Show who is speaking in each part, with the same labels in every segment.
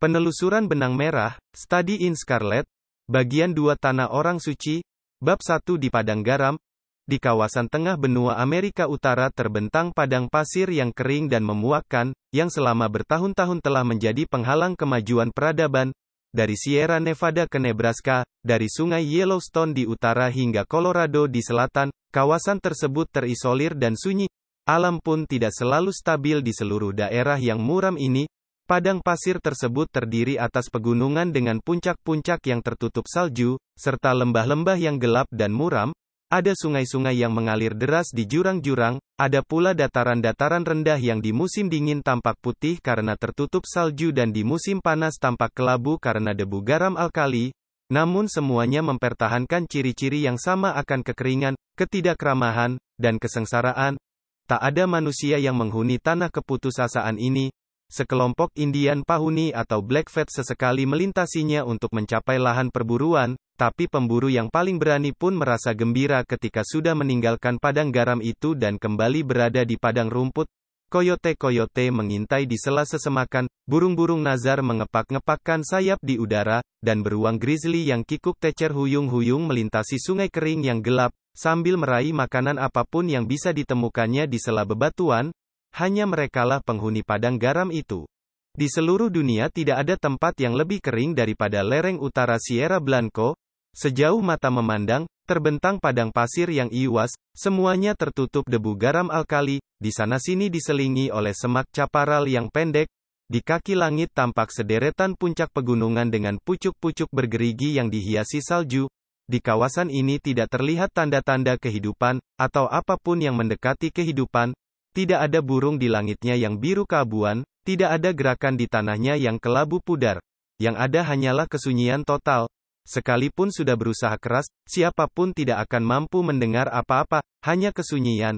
Speaker 1: Penelusuran benang merah, Study in Scarlet, bagian 2 Tanah Orang Suci, bab 1 di Padang Garam. Di kawasan tengah benua Amerika Utara terbentang padang pasir yang kering dan memuakkan, yang selama bertahun-tahun telah menjadi penghalang kemajuan peradaban. Dari Sierra Nevada ke Nebraska, dari Sungai Yellowstone di utara hingga Colorado di selatan, kawasan tersebut terisolir dan sunyi. Alam pun tidak selalu stabil di seluruh daerah yang muram ini. Padang pasir tersebut terdiri atas pegunungan dengan puncak-puncak yang tertutup salju, serta lembah-lembah yang gelap dan muram. Ada sungai-sungai yang mengalir deras di jurang-jurang, ada pula dataran-dataran rendah yang di musim dingin tampak putih karena tertutup salju dan di musim panas tampak kelabu karena debu garam alkali. Namun semuanya mempertahankan ciri-ciri yang sama akan kekeringan, ketidakramah, dan kesengsaraan. Tak ada manusia yang menghuni tanah keputusasaan ini. Sekelompok Indian Pahuni atau Blackfeet sesekali melintasinya untuk mencapai lahan perburuan, tapi pemburu yang paling berani pun merasa gembira ketika sudah meninggalkan padang garam itu dan kembali berada di padang rumput. Koyote-koyote mengintai di sela sesemakan, burung-burung nazar mengepak-ngepakkan sayap di udara, dan beruang grizzly yang kikuk tecer huyung-huyung melintasi sungai kering yang gelap, sambil meraih makanan apapun yang bisa ditemukannya di sela bebatuan. Hanya merekalah penghuni padang garam itu. Di seluruh dunia tidak ada tempat yang lebih kering daripada lereng utara Sierra Blanco. Sejauh mata memandang, terbentang padang pasir yang iwas, semuanya tertutup debu garam alkali, di sana-sini diselingi oleh semak chaparral yang pendek. Di kaki langit tampak sederetan puncak pegunungan dengan pucuk-pucuk bergerigi yang dihiasi salju. Di kawasan ini tidak terlihat tanda-tanda kehidupan, atau apapun yang mendekati kehidupan. Tidak ada burung di langitnya yang biru keabuan, tidak ada gerakan di tanahnya yang kelabu pudar. Yang ada hanyalah kesunyian total. Sekalipun sudah berusaha keras, siapapun tidak akan mampu mendengar apa-apa, hanya kesunyian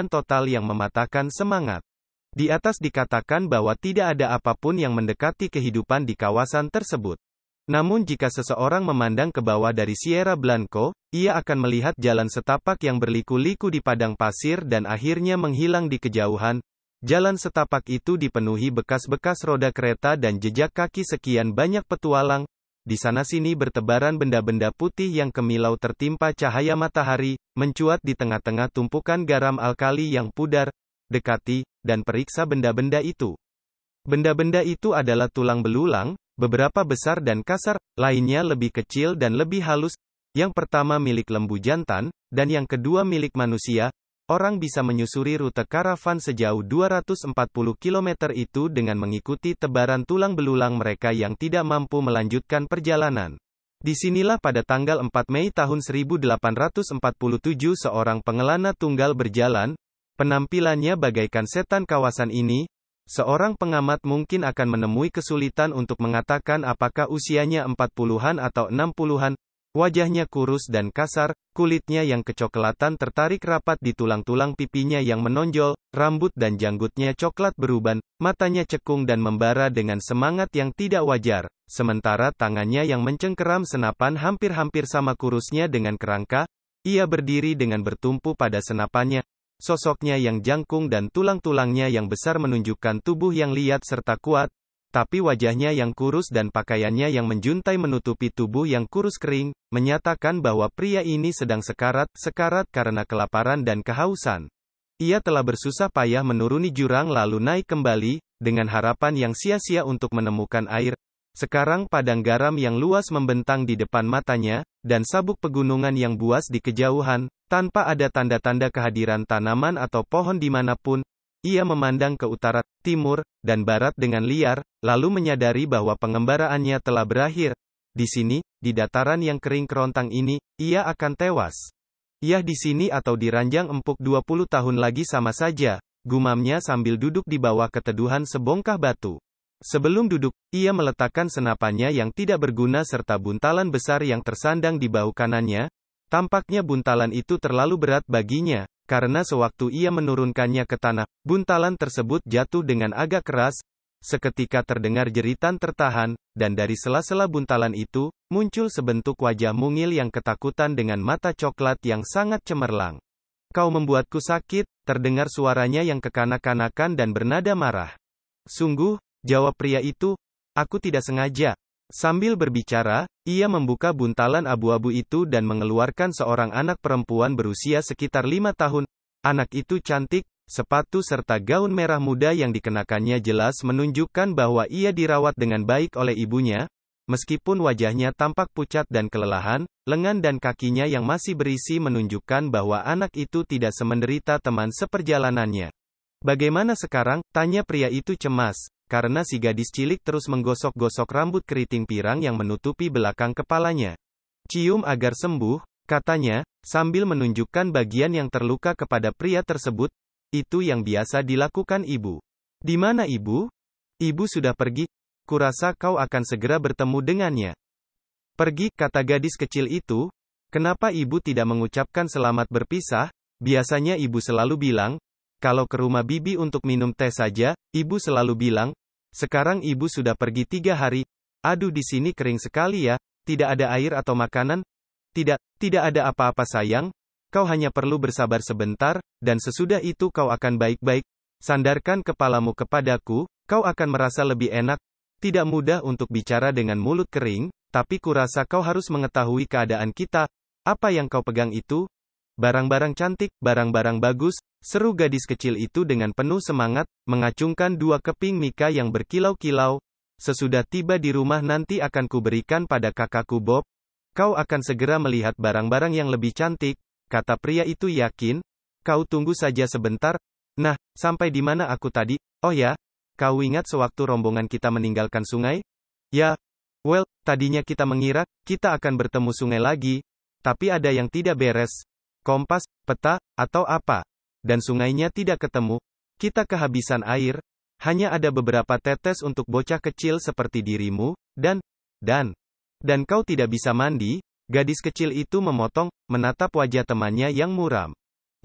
Speaker 1: total yang mematahkan semangat. Di atas dikatakan bahwa tidak ada apapun yang mendekati kehidupan di kawasan tersebut. Namun jika seseorang memandang ke bawah dari Sierra Blanco, ia akan melihat jalan setapak yang berliku-liku di padang pasir dan akhirnya menghilang di kejauhan. Jalan setapak itu dipenuhi bekas-bekas roda kereta dan jejak kaki sekian banyak petualang. Di sana-sini bertebaran benda-benda putih yang kemilau tertimpa cahaya matahari, mencuat di tengah-tengah tumpukan garam alkali yang pudar. Dekati, dan periksa benda-benda itu. Benda-benda itu adalah tulang belulang, beberapa besar dan kasar, lainnya lebih kecil dan lebih halus. Yang pertama milik lembu jantan, dan yang kedua milik manusia. Orang bisa menyusuri rute karavan sejauh 240 km itu dengan mengikuti tebaran tulang belulang mereka yang tidak mampu melanjutkan perjalanan. Disinilah pada tanggal 4 Mei tahun 1847 seorang pengelana tunggal berjalan. Penampilannya bagaikan setan kawasan ini. Seorang pengamat mungkin akan menemui kesulitan untuk mengatakan apakah usianya 40-an atau 60-an. Wajahnya kurus dan kasar, kulitnya yang kecoklatan tertarik rapat di tulang-tulang pipinya yang menonjol, rambut dan janggutnya coklat beruban, matanya cekung dan membara dengan semangat yang tidak wajar, sementara tangannya yang mencengkeram senapan hampir-hampir sama kurusnya dengan kerangka. Ia berdiri dengan bertumpu pada senapannya. Sosoknya yang jangkung dan tulang-tulangnya yang besar menunjukkan tubuh yang liat serta kuat, tapi wajahnya yang kurus dan pakaiannya yang menjuntai menutupi tubuh yang kurus kering, menyatakan bahwa pria ini sedang sekarat karena kelaparan dan kehausan. Ia telah bersusah payah menuruni jurang lalu naik kembali, dengan harapan yang sia-sia untuk menemukan air. Sekarang padang garam yang luas membentang di depan matanya, dan sabuk pegunungan yang buas di kejauhan, tanpa ada tanda-tanda kehadiran tanaman atau pohon dimanapun. Ia memandang ke utara, timur, dan barat dengan liar, lalu menyadari bahwa pengembaraannya telah berakhir. Di sini, di dataran yang kering kerontang ini, ia akan tewas. Ia di sini atau di ranjang empuk 20 tahun lagi sama saja, gumamnya sambil duduk di bawah keteduhan sebongkah batu. Sebelum duduk, ia meletakkan senapannya yang tidak berguna serta buntalan besar yang tersandang di bahu kanannya. Tampaknya buntalan itu terlalu berat baginya, karena sewaktu ia menurunkannya ke tanah, buntalan tersebut jatuh dengan agak keras. Seketika terdengar jeritan tertahan, dan dari sela-sela buntalan itu, muncul sebentuk wajah mungil yang ketakutan dengan mata coklat yang sangat cemerlang. "Kau membuatku sakit," terdengar suaranya yang kekanak-kanakan dan bernada marah. "Sungguh," jawab pria itu, Aku tidak sengaja. Sambil berbicara, ia membuka buntalan abu-abu itu dan mengeluarkan seorang anak perempuan berusia sekitar 5 tahun. Anak itu cantik, sepatu serta gaun merah muda yang dikenakannya jelas menunjukkan bahwa ia dirawat dengan baik oleh ibunya. Meskipun wajahnya tampak pucat dan kelelahan, lengan dan kakinya yang masih berisi menunjukkan bahwa anak itu tidak semenderita teman seperjalanannya. Bagaimana sekarang? Tanya pria itu cemas, karena si gadis cilik terus menggosok-gosok rambut keriting pirang yang menutupi belakang kepalanya. Cium agar sembuh, katanya, sambil menunjukkan bagian yang terluka kepada pria tersebut. Itu yang biasa dilakukan ibu. Di mana ibu? Ibu sudah pergi. Kurasa kau akan segera bertemu dengannya. Pergi, kata gadis kecil itu. Kenapa ibu tidak mengucapkan selamat berpisah? Biasanya ibu selalu bilang, kalau ke rumah bibi untuk minum teh saja, ibu selalu bilang, sekarang ibu sudah pergi 3 hari. Aduh, di sini kering sekali ya, tidak ada air atau makanan? Tidak ada apa-apa sayang. Kau hanya perlu bersabar sebentar, dan sesudah itu kau akan baik-baik. Sandarkan kepalamu kepadaku, kau akan merasa lebih enak. Tidak mudah untuk bicara dengan mulut kering, tapi kurasa kau harus mengetahui keadaan kita. Apa yang kau pegang itu? Barang-barang cantik, barang-barang bagus, seru gadis kecil itu dengan penuh semangat, mengacungkan 2 keping mika yang berkilau-kilau. Sesudah tiba di rumah nanti akan kuberikan pada kakakku Bob. Kau akan segera melihat barang-barang yang lebih cantik, kata pria itu yakin. Kau tunggu saja sebentar. Nah, sampai di mana aku tadi? Oh ya, kau ingat sewaktu rombongan kita meninggalkan sungai? Ya, well, tadinya kita mengira, kita akan bertemu sungai lagi. Tapi ada yang tidak beres. Kompas, peta, atau apa. Dan sungainya tidak ketemu. Kita kehabisan air. Hanya ada beberapa tetes untuk bocah kecil seperti dirimu, dan kau tidak bisa mandi. Gadis kecil itu memotong, menatap wajah temannya yang muram.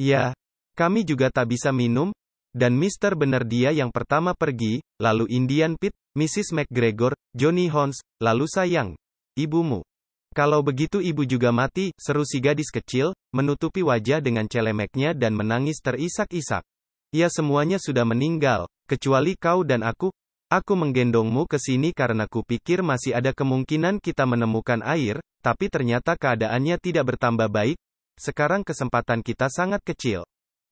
Speaker 1: Ya, kami juga tak bisa minum. Dan Mister benar dia yang pertama pergi, lalu Indian Pete, Mrs. McGregor, Johnny Holmes, lalu sayang, ibumu. Kalau begitu ibu juga mati, seru si gadis kecil, menutupi wajah dengan celemeknya dan menangis terisak-isak. Ya, semuanya sudah meninggal, kecuali kau dan aku. Aku menggendongmu ke sini karena kupikir masih ada kemungkinan kita menemukan air, tapi ternyata keadaannya tidak bertambah baik. Sekarang kesempatan kita sangat kecil.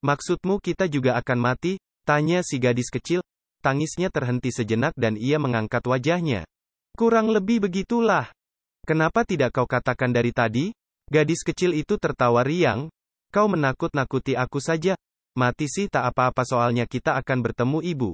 Speaker 1: Maksudmu kita juga akan mati? Tanya si gadis kecil. Tangisnya terhenti sejenak dan ia mengangkat wajahnya. Kurang lebih begitulah. Kenapa tidak kau katakan dari tadi? Gadis kecil itu tertawa riang. Kau menakut-nakuti aku saja. Mati sih tak apa-apa soalnya kita akan bertemu ibu.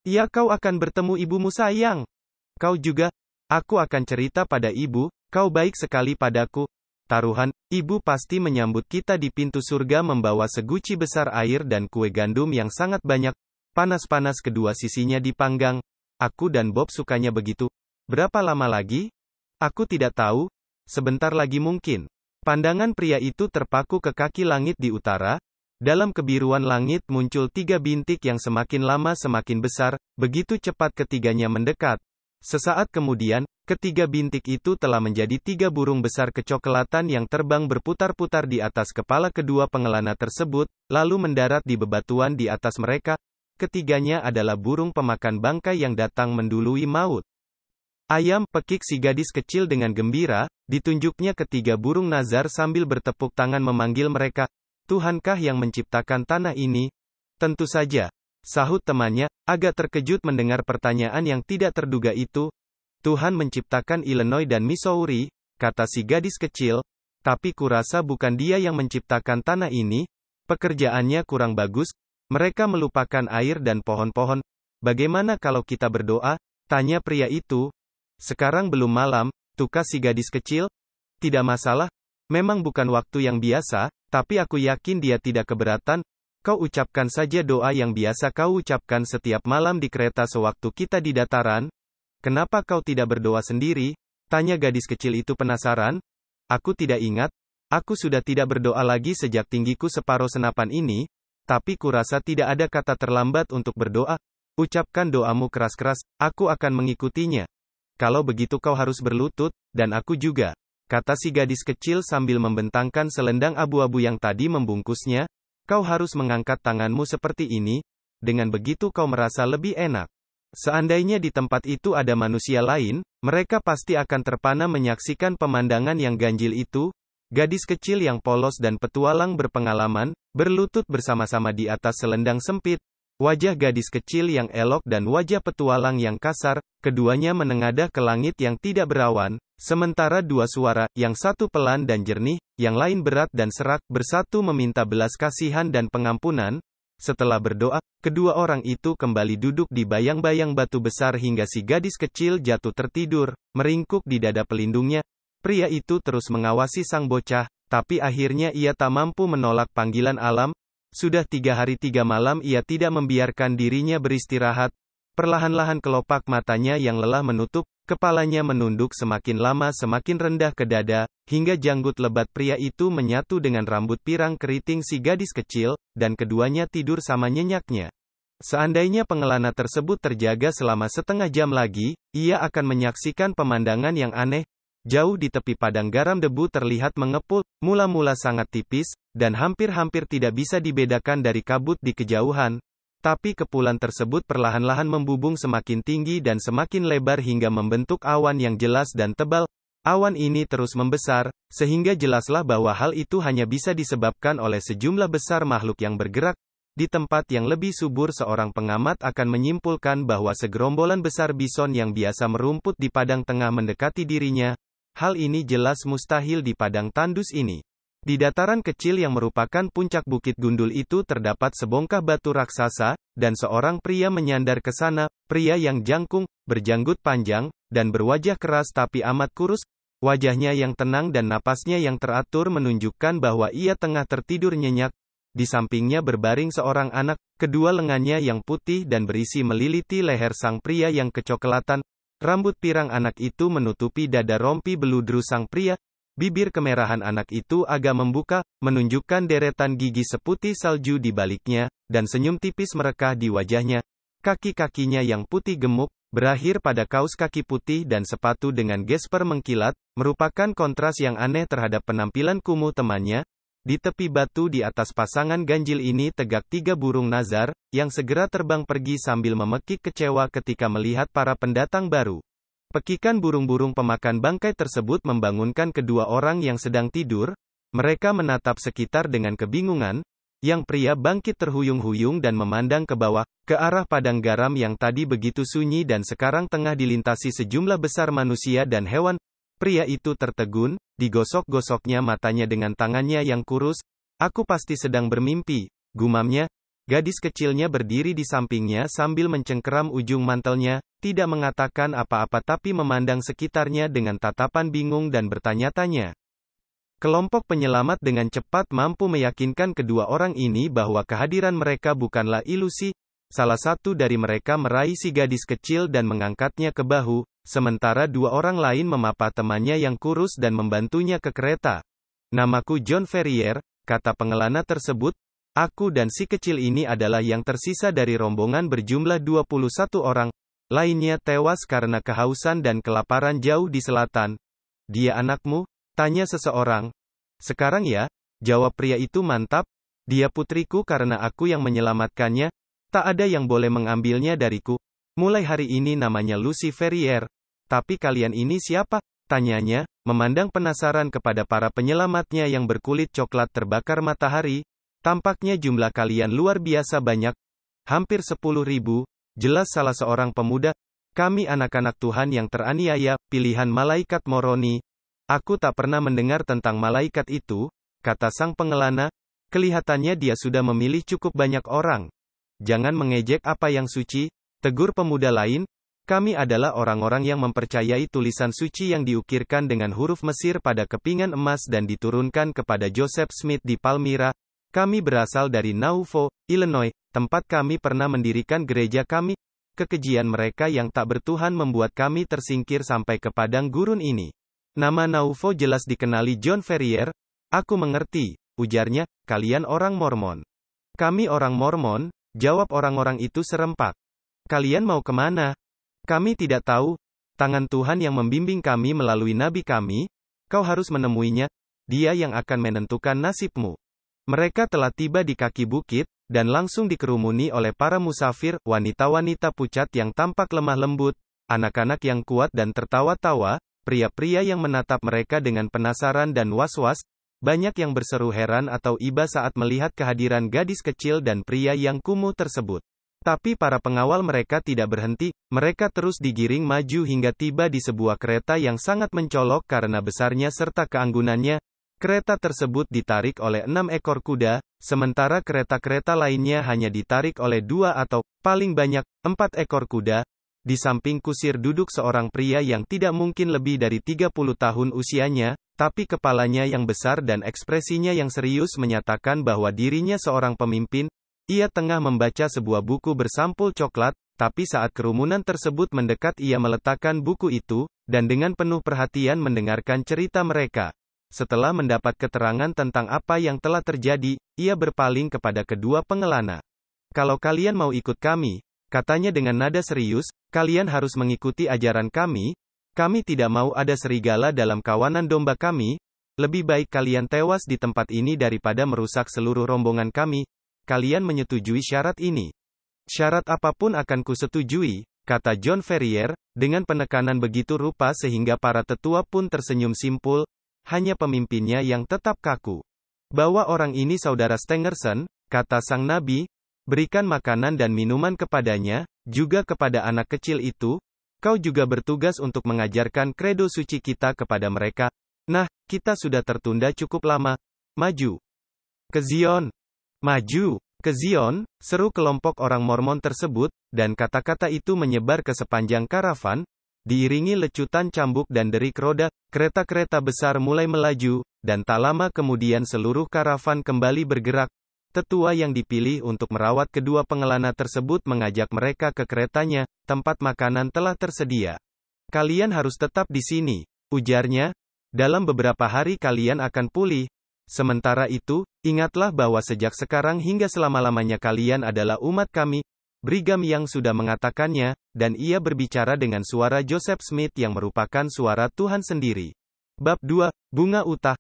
Speaker 1: Ya, kau akan bertemu ibumu sayang. Kau juga. Aku akan cerita pada ibu, kau baik sekali padaku. Taruhan, ibu pasti menyambut kita di pintu surga membawa seguci besar air dan kue gandum yang sangat banyak. Panas-panas kedua sisinya dipanggang. Aku dan Bob sukanya begitu. Berapa lama lagi? Aku tidak tahu. Sebentar lagi mungkin. Pandangan pria itu terpaku ke kaki langit di utara. Dalam kebiruan langit muncul 3 bintik yang semakin lama semakin besar. Begitu cepat ketiganya mendekat. Sesaat kemudian, ketiga bintik itu telah menjadi 3 burung besar kecoklatan yang terbang berputar-putar di atas kepala kedua pengelana tersebut, lalu mendarat di bebatuan di atas mereka. Ketiganya adalah burung pemakan bangkai yang datang mendului maut. Ayam, pekik si gadis kecil dengan gembira, ditunjuknya ketiga burung nazar sambil bertepuk tangan memanggil mereka. Tuhankah yang menciptakan tanah ini? Tentu saja. Sahut temannya, agak terkejut mendengar pertanyaan yang tidak terduga itu. Tuhan menciptakan Illinois dan Missouri, kata si gadis kecil, tapi kurasa bukan dia yang menciptakan tanah ini. Pekerjaannya kurang bagus, mereka melupakan air dan pohon-pohon. Bagaimana kalau kita berdoa? Tanya pria itu. Sekarang belum malam, tukar si gadis kecil. Tidak masalah, memang bukan waktu yang biasa, tapi aku yakin dia tidak keberatan. Kau ucapkan saja doa yang biasa kau ucapkan setiap malam di kereta sewaktu kita di dataran. Kenapa kau tidak berdoa sendiri? Tanya gadis kecil itu penasaran. Aku tidak ingat. Aku sudah tidak berdoa lagi sejak tinggiku separuh senapan ini. Tapi kurasa tidak ada kata terlambat untuk berdoa. Ucapkan doamu keras-keras, aku akan mengikutinya. Kalau begitu kau harus berlutut, dan aku juga. Kata si gadis kecil sambil membentangkan selendang abu-abu yang tadi membungkusnya. Kau harus mengangkat tanganmu seperti ini, dengan begitu kau merasa lebih enak. Seandainya di tempat itu ada manusia lain, mereka pasti akan terpana menyaksikan pemandangan yang ganjil itu. Gadis kecil yang polos dan petualang berpengalaman, berlutut bersama-sama di atas selendang sempit. Wajah gadis kecil yang elok dan wajah petualang yang kasar, keduanya menengadah ke langit yang tidak berawan, sementara dua suara, yang satu pelan dan jernih, yang lain berat dan serak, bersatu meminta belas kasihan dan pengampunan. Setelah berdoa, kedua orang itu kembali duduk di bayang-bayang batu besar hingga si gadis kecil jatuh tertidur, meringkuk di dada pelindungnya. Pria itu terus mengawasi sang bocah, tapi akhirnya ia tak mampu menolak panggilan alam. Sudah 3 hari 3 malam ia tidak membiarkan dirinya beristirahat. Perlahan-lahan kelopak matanya yang lelah menutup, kepalanya menunduk semakin lama semakin rendah ke dada, hingga janggut lebat pria itu menyatu dengan rambut pirang keriting si gadis kecil, dan keduanya tidur sama nyenyaknya. Seandainya pengelana tersebut terjaga selama setengah jam lagi, ia akan menyaksikan pemandangan yang aneh. Jauh di tepi padang garam debu terlihat mengepul, mula-mula sangat tipis, dan hampir-hampir tidak bisa dibedakan dari kabut di kejauhan. Tapi kepulan tersebut perlahan-lahan membubung semakin tinggi dan semakin lebar hingga membentuk awan yang jelas dan tebal. Awan ini terus membesar, sehingga jelaslah bahwa hal itu hanya bisa disebabkan oleh sejumlah besar makhluk yang bergerak. Di tempat yang lebih subur seorang pengamat akan menyimpulkan bahwa segerombolan besar bison yang biasa merumput di padang tengah mendekati dirinya. Hal ini jelas mustahil di padang tandus ini. Di dataran kecil yang merupakan puncak bukit gundul itu terdapat sebongkah batu raksasa, dan seorang pria menyandar ke sana, pria yang jangkung, berjanggut panjang, dan berwajah keras tapi amat kurus. Wajahnya yang tenang dan napasnya yang teratur menunjukkan bahwa ia tengah tertidur nyenyak. Di sampingnya berbaring seorang anak, kedua lengannya yang putih dan berisi meliliti leher sang pria yang kecoklatan. Rambut pirang anak itu menutupi dada rompi beludru sang pria. Bibir kemerahan anak itu agak membuka, menunjukkan deretan gigi seputih salju di baliknya, dan senyum tipis merekah di wajahnya. Kaki-kakinya yang putih gemuk, berakhir pada kaus kaki putih dan sepatu dengan gesper mengkilat, merupakan kontras yang aneh terhadap penampilan kumuh temannya. Di tepi batu di atas pasangan ganjil ini tegak 3 burung nazar, yang segera terbang pergi sambil memekik kecewa ketika melihat para pendatang baru. Pekikan burung-burung pemakan bangkai tersebut membangunkan kedua orang yang sedang tidur. Mereka menatap sekitar dengan kebingungan. Yang pria bangkit terhuyung-huyung dan memandang ke bawah, ke arah padang garam yang tadi begitu sunyi dan sekarang tengah dilintasi sejumlah besar manusia dan hewan. Pria itu tertegun, digosok-gosoknya matanya dengan tangannya yang kurus. Aku pasti sedang bermimpi, gumamnya. Gadis kecilnya berdiri di sampingnya sambil mencengkeram ujung mantelnya, tidak mengatakan apa-apa tapi memandang sekitarnya dengan tatapan bingung dan bertanya-tanya. Kelompok penyelamat dengan cepat mampu meyakinkan kedua orang ini bahwa kehadiran mereka bukanlah ilusi. Salah satu dari mereka meraih si gadis kecil dan mengangkatnya ke bahu, sementara 2 orang lain memapa temannya yang kurus dan membantunya ke kereta. Namaku John Ferrier, kata pengelana tersebut. Aku dan si kecil ini adalah yang tersisa dari rombongan berjumlah 21 orang. Lainnya tewas karena kehausan dan kelaparan jauh di selatan. Dia anakmu? Tanya seseorang. Sekarang ya, jawab pria itu mantap. Dia putriku karena aku yang menyelamatkannya. Tak ada yang boleh mengambilnya dariku. Mulai hari ini namanya Lucy Ferrier. Tapi kalian ini siapa? Tanyanya, memandang penasaran kepada para penyelamatnya yang berkulit coklat terbakar matahari. Tampaknya jumlah kalian luar biasa banyak. Hampir 10.000, jelas salah seorang pemuda. Kami anak-anak Tuhan yang teraniaya, pilihan malaikat Moroni. Aku tak pernah mendengar tentang malaikat itu, kata sang pengelana. Kelihatannya dia sudah memilih cukup banyak orang. Jangan mengejek apa yang suci, tegur pemuda lain. Kami adalah orang-orang yang mempercayai tulisan suci yang diukirkan dengan huruf Mesir pada kepingan emas dan diturunkan kepada Joseph Smith di Palmyra. Kami berasal dari Nauvoo, Illinois, tempat kami pernah mendirikan gereja kami. Kekejian mereka yang tak bertuhan membuat kami tersingkir sampai ke padang gurun ini. Nama Nauvoo jelas dikenali John Ferrier. Aku mengerti, ujarnya, kalian orang Mormon. Kami orang Mormon, jawab orang-orang itu serempak. Kalian mau kemana? Kami tidak tahu. Tangan Tuhan yang membimbing kami melalui nabi kami. Kau harus menemuinya. Dia yang akan menentukan nasibmu. Mereka telah tiba di kaki bukit, dan langsung dikerumuni oleh para musafir, wanita-wanita pucat yang tampak lemah lembut, anak-anak yang kuat dan tertawa-tawa, pria-pria yang menatap mereka dengan penasaran dan was-was, banyak yang berseru heran atau iba saat melihat kehadiran gadis kecil dan pria yang kumuh tersebut. Tapi para pengawal mereka tidak berhenti, mereka terus digiring maju hingga tiba di sebuah kereta yang sangat mencolok karena besarnya serta keanggunannya. Kereta tersebut ditarik oleh 6 ekor kuda, sementara kereta-kereta lainnya hanya ditarik oleh 2 atau, paling banyak, 4 ekor kuda. Di samping kusir duduk seorang pria yang tidak mungkin lebih dari 30 tahun usianya, tapi kepalanya yang besar dan ekspresinya yang serius menyatakan bahwa dirinya seorang pemimpin. Ia tengah membaca sebuah buku bersampul coklat, tapi saat kerumunan tersebut mendekat ia meletakkan buku itu, dan dengan penuh perhatian mendengarkan cerita mereka. Setelah mendapat keterangan tentang apa yang telah terjadi, ia berpaling kepada kedua pengelana. "Kalau kalian mau ikut kami," katanya dengan nada serius, "kalian harus mengikuti ajaran kami. Kami tidak mau ada serigala dalam kawanan domba kami. Lebih baik kalian tewas di tempat ini daripada merusak seluruh rombongan kami. Kalian menyetujui syarat ini?" "Syarat apapun akan kusetujui," kata John Ferrier, dengan penekanan begitu rupa sehingga para tetua pun tersenyum simpul, hanya pemimpinnya yang tetap kaku. "Bawa orang ini saudara Stangerson," kata sang nabi, "berikan makanan dan minuman kepadanya, juga kepada anak kecil itu. Kau juga bertugas untuk mengajarkan kredo suci kita kepada mereka. Nah, kita sudah tertunda cukup lama. Maju ke Zion! Maju ke Zion!" seru kelompok orang Mormon tersebut, dan kata-kata itu menyebar ke sepanjang karavan, diiringi lecutan cambuk dan derik roda. Kereta-kereta besar mulai melaju, dan tak lama kemudian seluruh karavan kembali bergerak. Tetua yang dipilih untuk merawat kedua pengelana tersebut mengajak mereka ke keretanya. "Tempat makanan telah tersedia. Kalian harus tetap di sini," ujarnya. "Dalam beberapa hari kalian akan pulih. Sementara itu, ingatlah bahwa sejak sekarang hingga selama-lamanya kalian adalah umat kami." Brigham Young sudah mengatakannya, dan ia berbicara dengan suara Joseph Smith yang merupakan suara Tuhan sendiri. Bab 2, Bunga Utah.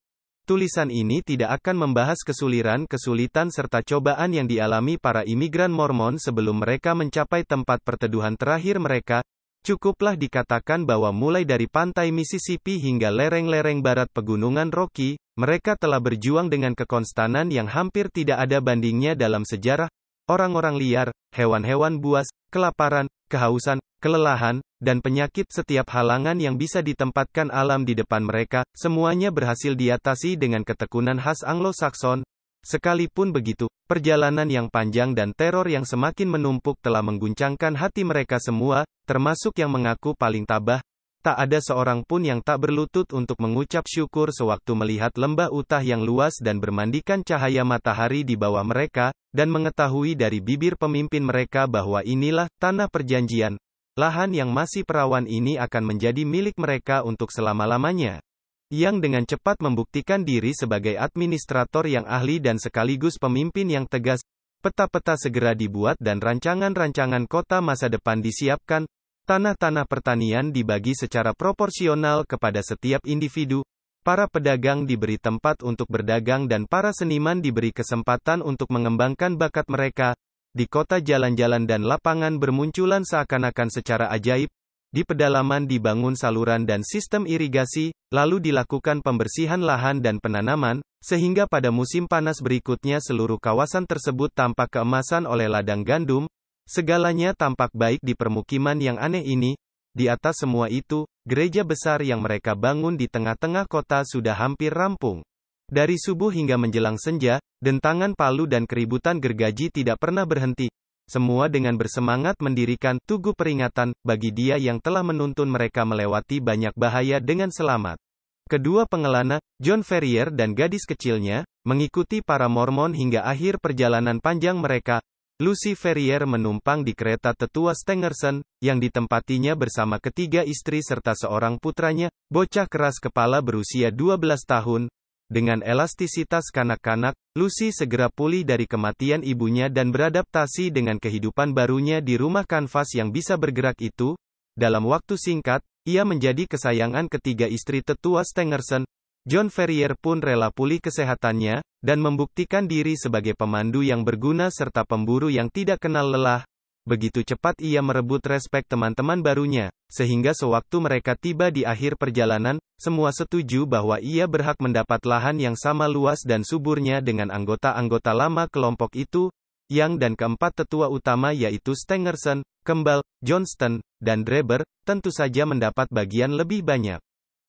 Speaker 1: Tulisan ini tidak akan membahas kesulitan serta cobaan yang dialami para imigran Mormon sebelum mereka mencapai tempat perteduhan terakhir mereka. Cukuplah dikatakan bahwa mulai dari pantai Mississippi hingga lereng-lereng barat pegunungan Rocky, mereka telah berjuang dengan kekonstanan yang hampir tidak ada bandingnya dalam sejarah. Orang-orang liar, hewan-hewan buas, kelaparan, kehausan, kelelahan, dan penyakit, setiap halangan yang bisa ditempatkan alam di depan mereka, semuanya berhasil diatasi dengan ketekunan khas Anglo-Saxon. Sekalipun begitu, perjalanan yang panjang dan teror yang semakin menumpuk telah mengguncangkan hati mereka semua, termasuk yang mengaku paling tabah. Tak ada seorang pun yang tak berlutut untuk mengucap syukur sewaktu melihat lembah Utah yang luas dan bermandikan cahaya matahari di bawah mereka, dan mengetahui dari bibir pemimpin mereka bahwa inilah tanah perjanjian. Lahan yang masih perawan ini akan menjadi milik mereka untuk selama-lamanya. Yang dengan cepat membuktikan diri sebagai administrator yang ahli dan sekaligus pemimpin yang tegas, peta-peta segera dibuat dan rancangan-rancangan kota masa depan disiapkan. Tanah-tanah pertanian dibagi secara proporsional kepada setiap individu. Para pedagang diberi tempat untuk berdagang dan para seniman diberi kesempatan untuk mengembangkan bakat mereka. Di kota jalan-jalan dan lapangan bermunculan seakan-akan secara ajaib. Di pedalaman dibangun saluran dan sistem irigasi, lalu dilakukan pembersihan lahan dan penanaman, sehingga pada musim panas berikutnya seluruh kawasan tersebut tampak keemasan oleh ladang gandum. Segalanya tampak baik di permukiman yang aneh ini. Di atas semua itu, gereja besar yang mereka bangun di tengah-tengah kota sudah hampir rampung. Dari subuh hingga menjelang senja, dentangan palu dan keributan gergaji tidak pernah berhenti. Semua dengan bersemangat mendirikan tugu peringatan bagi dia yang telah menuntun mereka melewati banyak bahaya dengan selamat. Kedua pengelana, John Ferrier dan gadis kecilnya, mengikuti para Mormon hingga akhir perjalanan panjang mereka. Lucy Ferrier menumpang di kereta tetua Stangerson, yang ditempatinya bersama ketiga istri serta seorang putranya, bocah keras kepala berusia 12 tahun. Dengan elastisitas kanak-kanak, Lucy segera pulih dari kematian ibunya dan beradaptasi dengan kehidupan barunya di rumah kanvas yang bisa bergerak itu. Dalam waktu singkat, ia menjadi kesayangan ketiga istri tetua Stangerson. John Ferrier pun rela pulih kesehatannya, dan membuktikan diri sebagai pemandu yang berguna serta pemburu yang tidak kenal lelah. Begitu cepat ia merebut respek teman-teman barunya, sehingga sewaktu mereka tiba di akhir perjalanan, semua setuju bahwa ia berhak mendapat lahan yang sama luas dan suburnya dengan anggota-anggota lama kelompok itu, yang dan keempat tetua utama yaitu Stangerson, Kembal, Johnston, dan Draper, tentu saja mendapat bagian lebih banyak.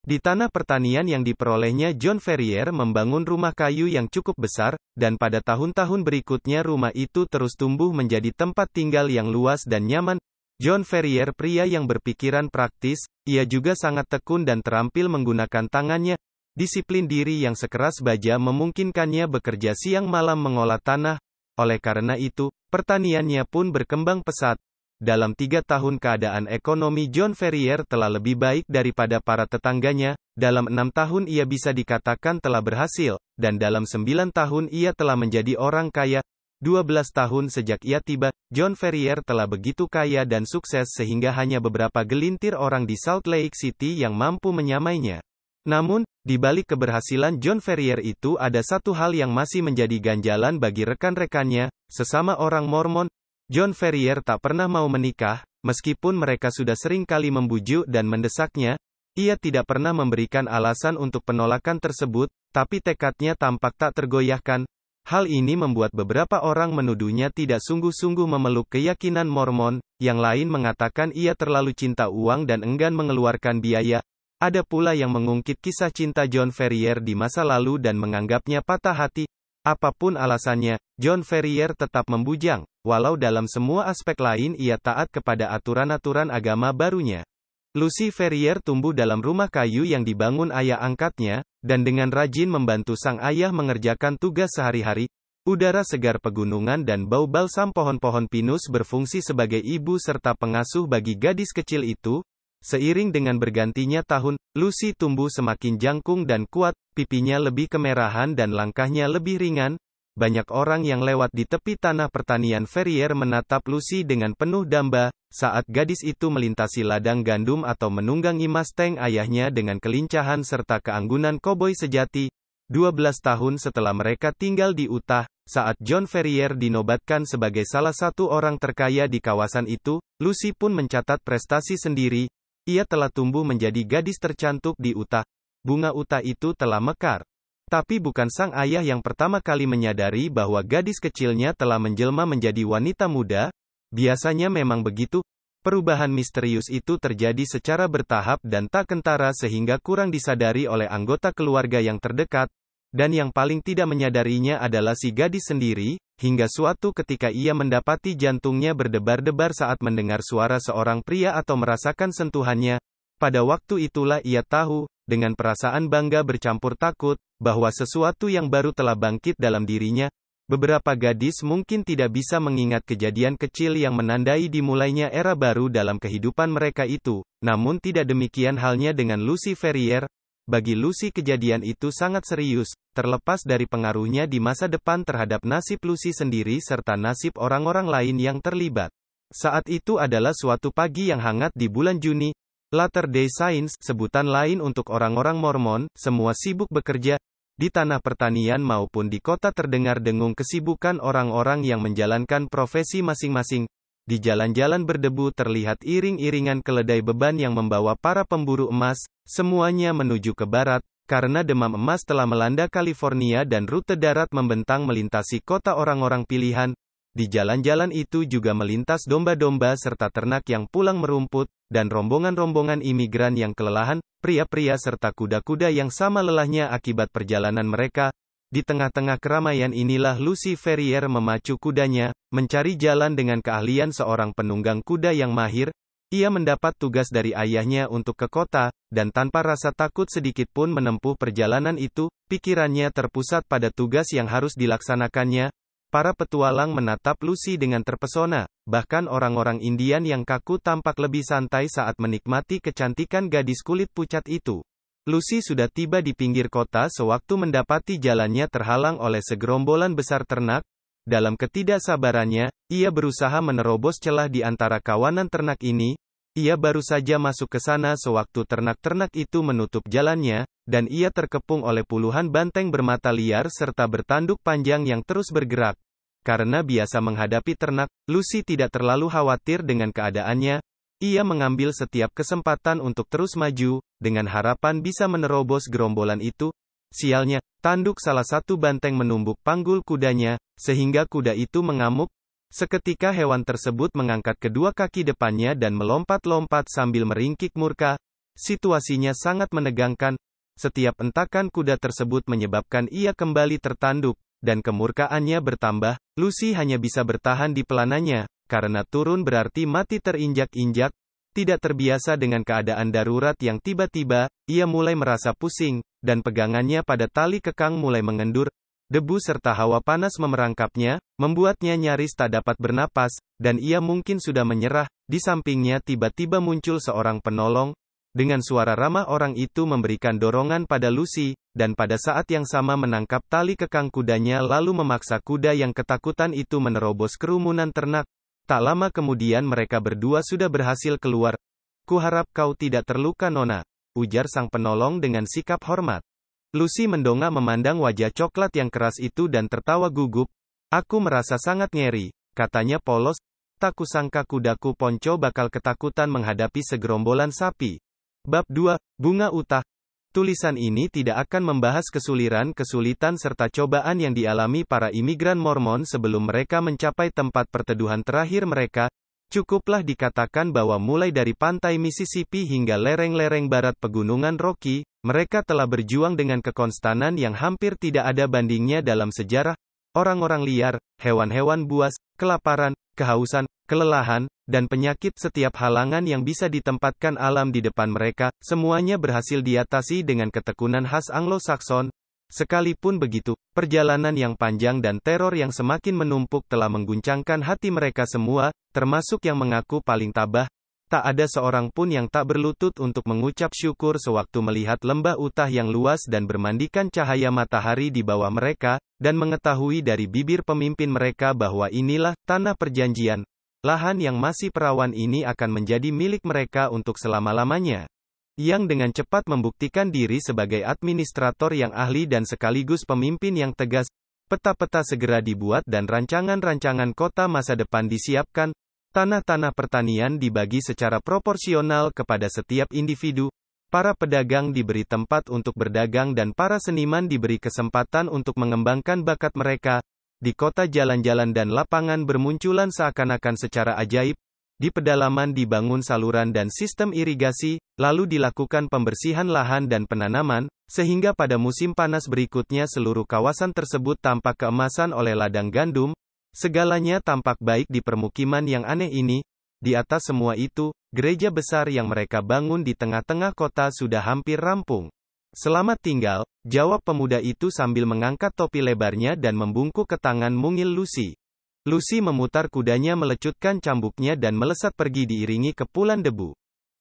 Speaker 1: Di tanah pertanian yang diperolehnya John Ferrier membangun rumah kayu yang cukup besar, dan pada tahun-tahun berikutnya rumah itu terus tumbuh menjadi tempat tinggal yang luas dan nyaman. John Ferrier pria yang berpikiran praktis, ia juga sangat tekun dan terampil menggunakan tangannya. Disiplin diri yang sekeras baja memungkinkannya bekerja siang malam mengolah tanah. Oleh karena itu, pertaniannya pun berkembang pesat. Dalam 3 tahun keadaan ekonomi John Ferrier telah lebih baik daripada para tetangganya, dalam 6 tahun ia bisa dikatakan telah berhasil, dan dalam 9 tahun ia telah menjadi orang kaya. 12 tahun sejak ia tiba, John Ferrier telah begitu kaya dan sukses sehingga hanya beberapa gelintir orang di Salt Lake City yang mampu menyamainya. Namun, di balik keberhasilan John Ferrier itu ada satu hal yang masih menjadi ganjalan bagi rekan-rekannya, sesama orang Mormon. John Ferrier tak pernah mau menikah, meskipun mereka sudah sering kali membujuk dan mendesaknya. Ia tidak pernah memberikan alasan untuk penolakan tersebut, tapi tekadnya tampak tak tergoyahkan. Hal ini membuat beberapa orang menuduhnya tidak sungguh-sungguh memeluk keyakinan Mormon, yang lain mengatakan ia terlalu cinta uang dan enggan mengeluarkan biaya. Ada pula yang mengungkit kisah cinta John Ferrier di masa lalu dan menganggapnya patah hati. Apapun alasannya, John Ferrier tetap membujang, walau dalam semua aspek lain ia taat kepada aturan-aturan agama barunya. Lucy Ferrier tumbuh dalam rumah kayu yang dibangun ayah angkatnya, dan dengan rajin membantu sang ayah mengerjakan tugas sehari-hari. Udara segar pegunungan dan bau balsam pohon-pohon pinus berfungsi sebagai ibu serta pengasuh bagi gadis kecil itu. Seiring dengan bergantinya tahun, Lucy tumbuh semakin jangkung dan kuat, pipinya lebih kemerahan dan langkahnya lebih ringan. Banyak orang yang lewat di tepi tanah pertanian Ferrier menatap Lucy dengan penuh damba, saat gadis itu melintasi ladang gandum atau menunggangi Mustang ayahnya dengan kelincahan serta keanggunan koboi sejati. 12 tahun setelah mereka tinggal di Utah, saat John Ferrier dinobatkan sebagai salah satu orang terkaya di kawasan itu, Lucy pun mencatat prestasi sendiri. Ia telah tumbuh menjadi gadis tercantik di Utah. Bunga Utah itu telah mekar. Tapi bukan sang ayah yang pertama kali menyadari bahwa gadis kecilnya telah menjelma menjadi wanita muda. Biasanya memang begitu. Perubahan misterius itu terjadi secara bertahap dan tak kentara sehingga kurang disadari oleh anggota keluarga yang terdekat. Dan yang paling tidak menyadarinya adalah si gadis sendiri, hingga suatu ketika ia mendapati jantungnya berdebar-debar saat mendengar suara seorang pria atau merasakan sentuhannya. Pada waktu itulah ia tahu, dengan perasaan bangga bercampur takut, bahwa sesuatu yang baru telah bangkit dalam dirinya. Beberapa gadis mungkin tidak bisa mengingat kejadian kecil yang menandai dimulainya era baru dalam kehidupan mereka itu, namun tidak demikian halnya dengan Lucy Ferrier. Bagi Lucy kejadian itu sangat serius, terlepas dari pengaruhnya di masa depan terhadap nasib Lucy sendiri serta nasib orang-orang lain yang terlibat. Saat itu adalah suatu pagi yang hangat di bulan Juni. Latter-day Saints, sebutan lain untuk orang-orang Mormon, semua sibuk bekerja. Di tanah pertanian maupun di kota terdengar dengung kesibukan orang-orang yang menjalankan profesi masing-masing. Di jalan-jalan berdebu terlihat iring-iringan keledai beban yang membawa para pemburu emas, semuanya menuju ke barat, karena demam emas telah melanda California dan rute darat membentang melintasi kota orang-orang pilihan. Di jalan-jalan itu juga melintas domba-domba serta ternak yang pulang merumput, dan rombongan-rombongan imigran yang kelelahan, pria-pria serta kuda-kuda yang sama lelahnya akibat perjalanan mereka. Di tengah-tengah keramaian inilah Lucy Ferrier memacu kudanya, mencari jalan dengan keahlian seorang penunggang kuda yang mahir. Ia mendapat tugas dari ayahnya untuk ke kota, dan tanpa rasa takut sedikit pun menempuh perjalanan itu, pikirannya terpusat pada tugas yang harus dilaksanakannya. Para petualang menatap Lucy dengan terpesona, bahkan orang-orang Indian yang kaku tampak lebih santai saat menikmati kecantikan gadis kulit pucat itu. Lucy sudah tiba di pinggir kota sewaktu mendapati jalannya terhalang oleh segerombolan besar ternak. Dalam ketidaksabarannya, ia berusaha menerobos celah di antara kawanan ternak ini. Ia baru saja masuk ke sana sewaktu ternak-ternak itu menutup jalannya, dan ia terkepung oleh puluhan banteng bermata liar serta bertanduk panjang yang terus bergerak. Karena biasa menghadapi ternak, Lucy tidak terlalu khawatir dengan keadaannya. Ia mengambil setiap kesempatan untuk terus maju, dengan harapan bisa menerobos gerombolan itu. Sialnya, tanduk salah satu banteng menumbuk panggul kudanya, sehingga kuda itu mengamuk. Seketika hewan tersebut mengangkat kedua kaki depannya dan melompat-lompat sambil meringkik murka. Situasinya sangat menegangkan. Setiap entakan kuda tersebut menyebabkan ia kembali tertanduk, dan kemurkaannya bertambah. Lucy hanya bisa bertahan di pelananya, karena turun berarti mati terinjak-injak. Tidak terbiasa dengan keadaan darurat yang tiba-tiba, ia mulai merasa pusing, dan pegangannya pada tali kekang mulai mengendur. Debu serta hawa panas memerangkapnya, membuatnya nyaris tak dapat bernapas, dan ia mungkin sudah menyerah. Di sampingnya tiba-tiba muncul seorang penolong. Dengan suara ramah orang itu memberikan dorongan pada Lucy, dan pada saat yang sama menangkap tali kekang kudanya lalu memaksa kuda yang ketakutan itu menerobos kerumunan ternak. Tak lama kemudian mereka berdua sudah berhasil keluar. "Kuharap kau tidak terluka, Nona," ujar sang penolong dengan sikap hormat. Lucy mendongak memandang wajah coklat yang keras itu dan tertawa gugup. "Aku merasa sangat ngeri," katanya polos. "Tak kusangka kudaku Ponco bakal ketakutan menghadapi segerombolan sapi." Bab 2, Bunga Utah. Tulisan ini tidak akan membahas kesulitan serta cobaan yang dialami para imigran Mormon sebelum mereka mencapai tempat perteduhan terakhir mereka. Cukuplah dikatakan bahwa mulai dari pantai Mississippi hingga lereng-lereng barat pegunungan Rocky, mereka telah berjuang dengan kekonstanan yang hampir tidak ada bandingnya dalam sejarah. Orang-orang liar, hewan-hewan buas, kelaparan, kehausan, kelelahan, dan penyakit, setiap halangan yang bisa ditempatkan alam di depan mereka, semuanya berhasil diatasi dengan ketekunan khas Anglo-Saxon. Sekalipun begitu, perjalanan yang panjang dan teror yang semakin menumpuk telah mengguncangkan hati mereka semua, termasuk yang mengaku paling tabah. Tak ada seorang pun yang tak berlutut untuk mengucap syukur sewaktu melihat lembah Utah yang luas dan bermandikan cahaya matahari di bawah mereka, dan mengetahui dari bibir pemimpin mereka bahwa inilah tanah perjanjian. Lahan yang masih perawan ini akan menjadi milik mereka untuk selama-lamanya. Yang dengan cepat membuktikan diri sebagai administrator yang ahli dan sekaligus pemimpin yang tegas. Peta-peta segera dibuat dan rancangan-rancangan kota masa depan disiapkan. Tanah-tanah pertanian dibagi secara proporsional kepada setiap individu. Para pedagang diberi tempat untuk berdagang dan para seniman diberi kesempatan untuk mengembangkan bakat mereka. Di kota jalan-jalan dan lapangan bermunculan seakan-akan secara ajaib. Di pedalaman dibangun saluran dan sistem irigasi, lalu dilakukan pembersihan lahan dan penanaman, sehingga pada musim panas berikutnya seluruh kawasan tersebut tampak keemasan oleh ladang gandum. Segalanya tampak baik di permukiman yang aneh ini. Di atas semua itu, gereja besar yang mereka bangun di tengah-tengah kota sudah hampir rampung. "Selamat tinggal," jawab pemuda itu sambil mengangkat topi lebarnya dan membungkuk ke tangan mungil Lucy. Lucy memutar kudanya melecutkan cambuknya dan melesat pergi diiringi kepulan debu.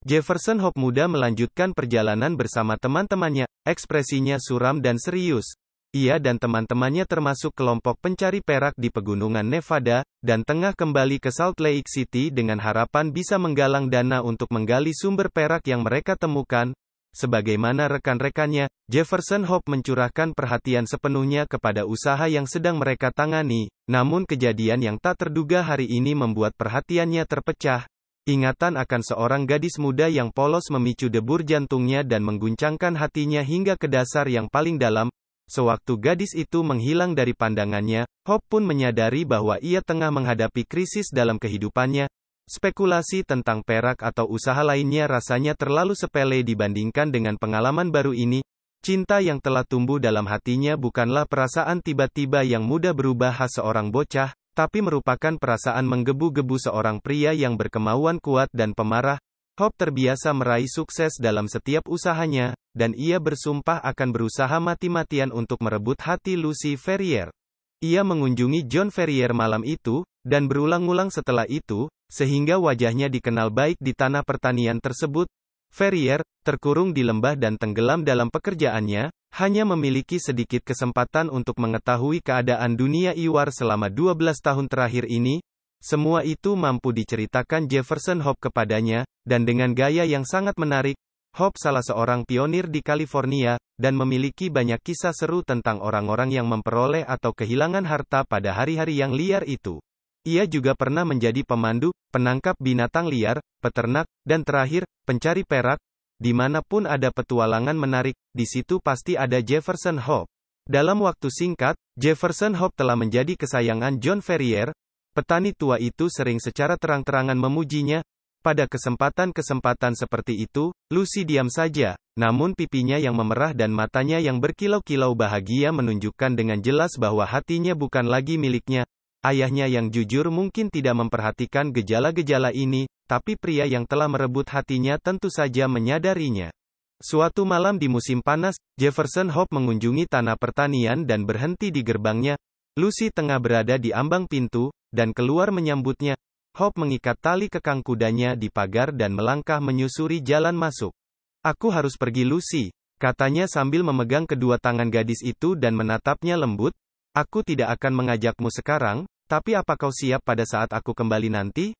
Speaker 1: Jefferson Hope muda melanjutkan perjalanan bersama teman-temannya, ekspresinya suram dan serius. Ia dan teman-temannya termasuk kelompok pencari perak di pegunungan Nevada, dan tengah kembali ke Salt Lake City dengan harapan bisa menggalang dana untuk menggali sumber perak yang mereka temukan. Sebagaimana rekan-rekannya, Jefferson Hope mencurahkan perhatian sepenuhnya kepada usaha yang sedang mereka tangani, namun kejadian yang tak terduga hari ini membuat perhatiannya terpecah. Ingatan akan seorang gadis muda yang polos memicu debur jantungnya dan mengguncangkan hatinya hingga ke dasar yang paling dalam. Sewaktu gadis itu menghilang dari pandangannya, Hope pun menyadari bahwa ia tengah menghadapi krisis dalam kehidupannya. Spekulasi tentang perak atau usaha lainnya rasanya terlalu sepele dibandingkan dengan pengalaman baru ini. Cinta yang telah tumbuh dalam hatinya bukanlah perasaan tiba-tiba yang mudah berubah khas seorang bocah, tapi merupakan perasaan menggebu-gebu seorang pria yang berkemauan kuat dan pemarah. Hope terbiasa meraih sukses dalam setiap usahanya, dan ia bersumpah akan berusaha mati-matian untuk merebut hati Lucy Ferrier. Ia mengunjungi John Ferrier malam itu, dan berulang-ulang setelah itu, sehingga wajahnya dikenal baik di tanah pertanian tersebut. Ferrier, terkurung di lembah dan tenggelam dalam pekerjaannya, hanya memiliki sedikit kesempatan untuk mengetahui keadaan dunia Iwar selama 12 tahun terakhir ini. Semua itu mampu diceritakan Jefferson Hope kepadanya, dan dengan gaya yang sangat menarik. Hope salah seorang pionir di California, dan memiliki banyak kisah seru tentang orang-orang yang memperoleh atau kehilangan harta pada hari-hari yang liar itu. Ia juga pernah menjadi pemandu, penangkap binatang liar, peternak, dan terakhir, pencari perak. Dimanapun ada petualangan menarik, di situ pasti ada Jefferson Hope. Dalam waktu singkat, Jefferson Hope telah menjadi kesayangan John Ferrier. Petani tua itu sering secara terang-terangan memujinya. Pada kesempatan-kesempatan seperti itu, Lucy diam saja, namun pipinya yang memerah dan matanya yang berkilau-kilau bahagia menunjukkan dengan jelas bahwa hatinya bukan lagi miliknya. Ayahnya yang jujur mungkin tidak memperhatikan gejala-gejala ini, tapi pria yang telah merebut hatinya tentu saja menyadarinya. Suatu malam di musim panas, Jefferson Hope mengunjungi tanah pertanian dan berhenti di gerbangnya. Lucy tengah berada di ambang pintu, dan keluar menyambutnya. Hope mengikat tali kekang kudanya di pagar dan melangkah menyusuri jalan masuk. "Aku harus pergi, Lucy," katanya sambil memegang kedua tangan gadis itu dan menatapnya lembut. "Aku tidak akan mengajakmu sekarang, tapi apa kau siap pada saat aku kembali nanti?"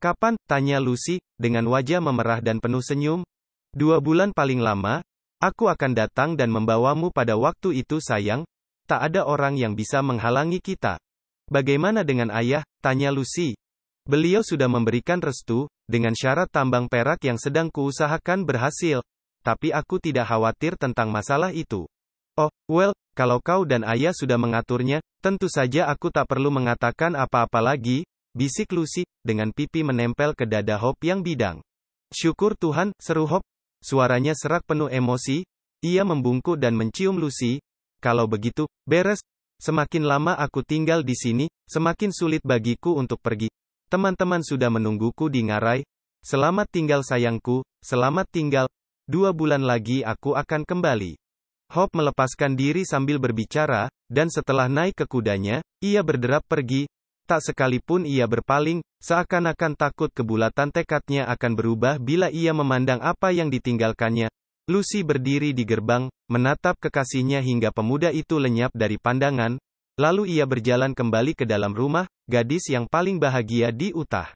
Speaker 1: "Kapan?" tanya Lucy, dengan wajah memerah dan penuh senyum. "2 bulan paling lama. Aku akan datang dan membawamu pada waktu itu, sayang. Tak ada orang yang bisa menghalangi kita." "Bagaimana dengan ayah?" tanya Lucy. "Beliau sudah memberikan restu, dengan syarat tambang perak yang sedang kuusahakan berhasil. Tapi aku tidak khawatir tentang masalah itu." "Oh, well, kalau kau dan ayah sudah mengaturnya, tentu saja aku tak perlu mengatakan apa-apa lagi," bisik Lucy, dengan pipi menempel ke dada Hope yang bidang. "Syukur Tuhan," seru Hope. Suaranya serak penuh emosi. Ia membungkuk dan mencium Lucy. "Kalau begitu, beres. Semakin lama aku tinggal di sini, semakin sulit bagiku untuk pergi. Teman-teman sudah menungguku di ngarai. Selamat tinggal sayangku, selamat tinggal. 2 bulan lagi aku akan kembali." Hope melepaskan diri sambil berbicara, dan setelah naik ke kudanya, ia berderap pergi. Tak sekalipun ia berpaling, seakan-akan takut kebulatan tekadnya akan berubah bila ia memandang apa yang ditinggalkannya. Lucy berdiri di gerbang, menatap kekasihnya hingga pemuda itu lenyap dari pandangan. Lalu ia berjalan kembali ke dalam rumah, gadis yang paling bahagia di Utah.